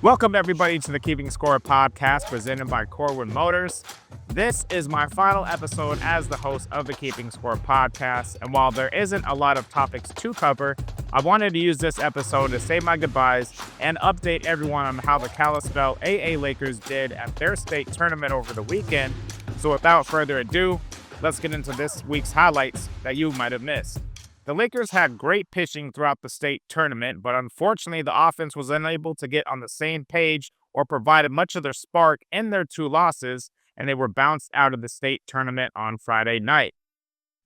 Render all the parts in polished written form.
Welcome, everybody, to the Keeping Score podcast presented by Corwin Motors. This is my final episode as the host of the Keeping Score podcast, and while there isn't a lot of topics to cover, I wanted to use this episode to say my goodbyes and update everyone on how the Kalispell AA Lakers did at their state tournament over the weekend. So without further ado, let's get into this week's highlights that you might have missed. The Lakers had great pitching throughout the state tournament, but unfortunately the offense was unable to get on the same page or provided much of their spark in their two losses, and they were bounced out of the state tournament on Friday night.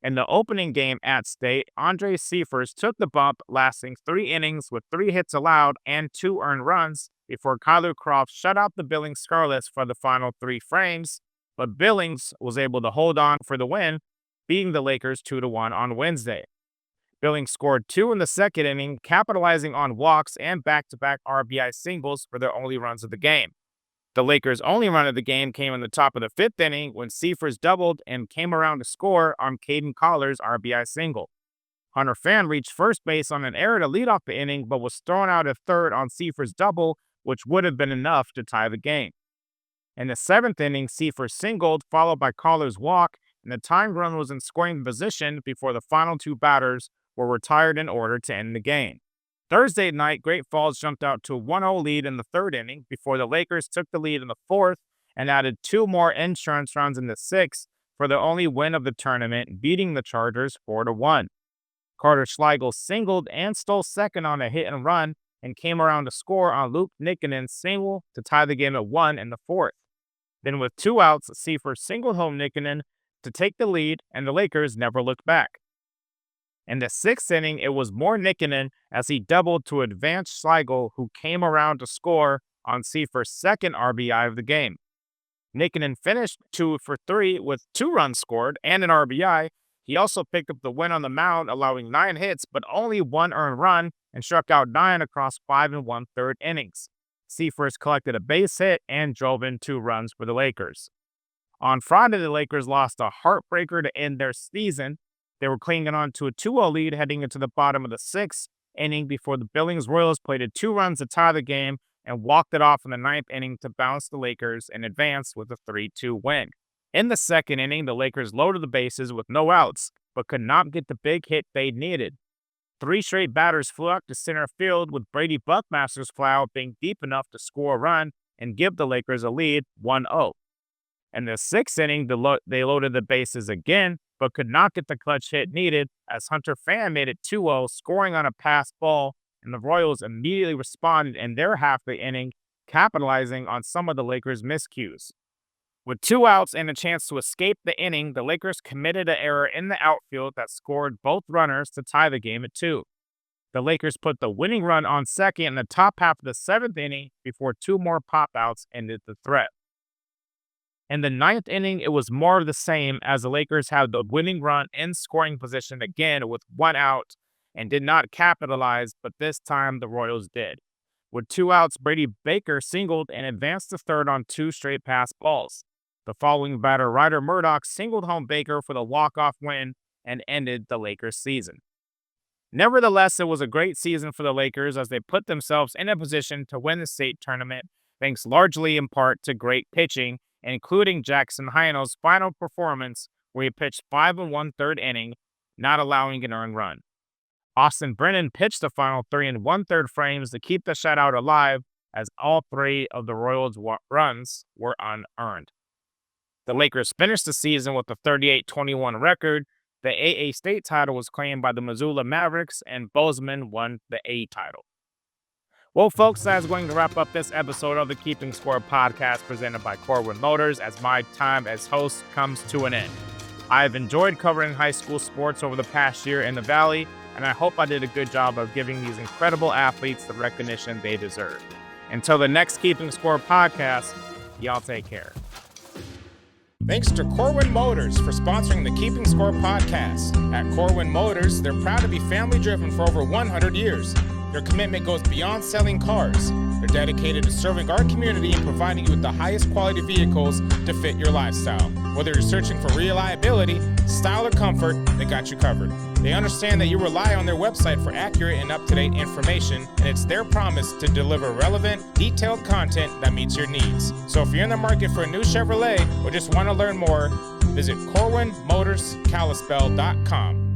In the opening game at state, Andre Seifers took the bump, lasting 3 innings with 3 hits allowed and 2 earned runs before Kyler Croft shut out the Billings Scarlets for the final 3 frames, but Billings was able to hold on for the win, beating the Lakers 2-1 on Wednesday. Billings scored 2 in the second inning, capitalizing on walks and back-to-back RBI singles for their only runs of the game. The Lakers' only run of the game came in the top of the 5th inning when Seifers doubled and came around to score on Caden Collar's RBI single. Hunter Fan reached first base on an error to lead off the inning, but was thrown out at third on Seifers' double, which would have been enough to tie the game. In the 7th inning, Seifers singled, followed by Collar's walk, and the timed run was in scoring position before the final 2 batters were retired in order to end the game. Thursday night, Great Falls jumped out to a 1-0 lead in the 3rd inning before the Lakers took the lead in the 4th and added 2 more insurance runs in the 6th for their only win of the tournament, beating the Chargers 4-1. Carter Schlegel singled and stole second on a hit and run and came around to score on Luke Nickinen's single to tie the game at 1 in the 4th. Then with 2 outs, Seifers singled home Nikkinen to take the lead, and the Lakers never looked back. In the 6th inning, it was more Nikkinen as he doubled to advance Schlegel, who came around to score on Seifers' second RBI of the game. Nikkinen finished 2 for 3 with 2 runs scored and an RBI. He also picked up the win on the mound, allowing 9 hits but only 1 earned run and struck out 9 across 5 1/3 innings. Seifers collected a base hit and drove in 2 runs for the Lakers. On Friday, the Lakers lost a heartbreaker to end their season. They were clinging on to a 2-0 lead heading into the bottom of the 6th inning before the Billings Royals plated 2 runs to tie the game and walked it off in the 9th inning to bounce the Lakers and advance with a 3-2 win. In the 2nd inning, the Lakers loaded the bases with no outs, but could not get the big hit they needed. 3 straight batters flew out to center field, with Brady Buckmaster's flyout being deep enough to score a run and give the Lakers a lead 1-0. In the 6th inning, they loaded the bases again, but could not get the clutch hit needed as Hunter Fan made it 2-0, scoring on a pass ball, and the Royals immediately responded in their half of the inning, capitalizing on some of the Lakers' miscues. With 2 outs and a chance to escape the inning, the Lakers committed an error in the outfield that scored both runners to tie the game at 2. The Lakers put the winning run on second in the top half of the 7th inning before 2 more pop-outs ended the threat. In the 9th inning, it was more of the same as the Lakers had the winning run in scoring position again with 1 out and did not capitalize, but this time the Royals did. With 2 outs, Brady Baker singled and advanced to third on 2 straight pass balls. The following batter, Ryder Murdoch, singled home Baker for the walk-off win and ended the Lakers' season. Nevertheless, it was a great season for the Lakers as they put themselves in a position to win the state tournament, thanks largely in part to great pitching, including Jackson Hino's final performance where he pitched 5 1/3 inning, not allowing an earned run. Austin Brennan pitched the final 3 1/3 frames to keep the shutout alive as all 3 of the Royals' runs were unearned. The Lakers finished the season with a 38-21 record. The AA state title was claimed by the Missoula Mavericks, and Bozeman won the A title. Well, folks, that's going to wrap up this episode of the Keeping Score podcast presented by Corwin Motors as my time as host comes to an end. I've enjoyed covering high school sports over the past year in the Valley, and I hope I did a good job of giving these incredible athletes the recognition they deserve. Until the next Keeping Score podcast, y'all take care. Thanks to Corwin Motors for sponsoring the Keeping Score podcast. At Corwin Motors, they're proud to be family-driven for over 100 years. Their commitment goes beyond selling cars. They're dedicated to serving our community and providing you with the highest quality vehicles to fit your lifestyle. Whether you're searching for reliability, style, or comfort, they got you covered. They understand that you rely on their website for accurate and up-to-date information, and it's their promise to deliver relevant, detailed content that meets your needs. So if you're in the market for a new Chevrolet or just want to learn more, visit CorwinMotorsKalispell.com.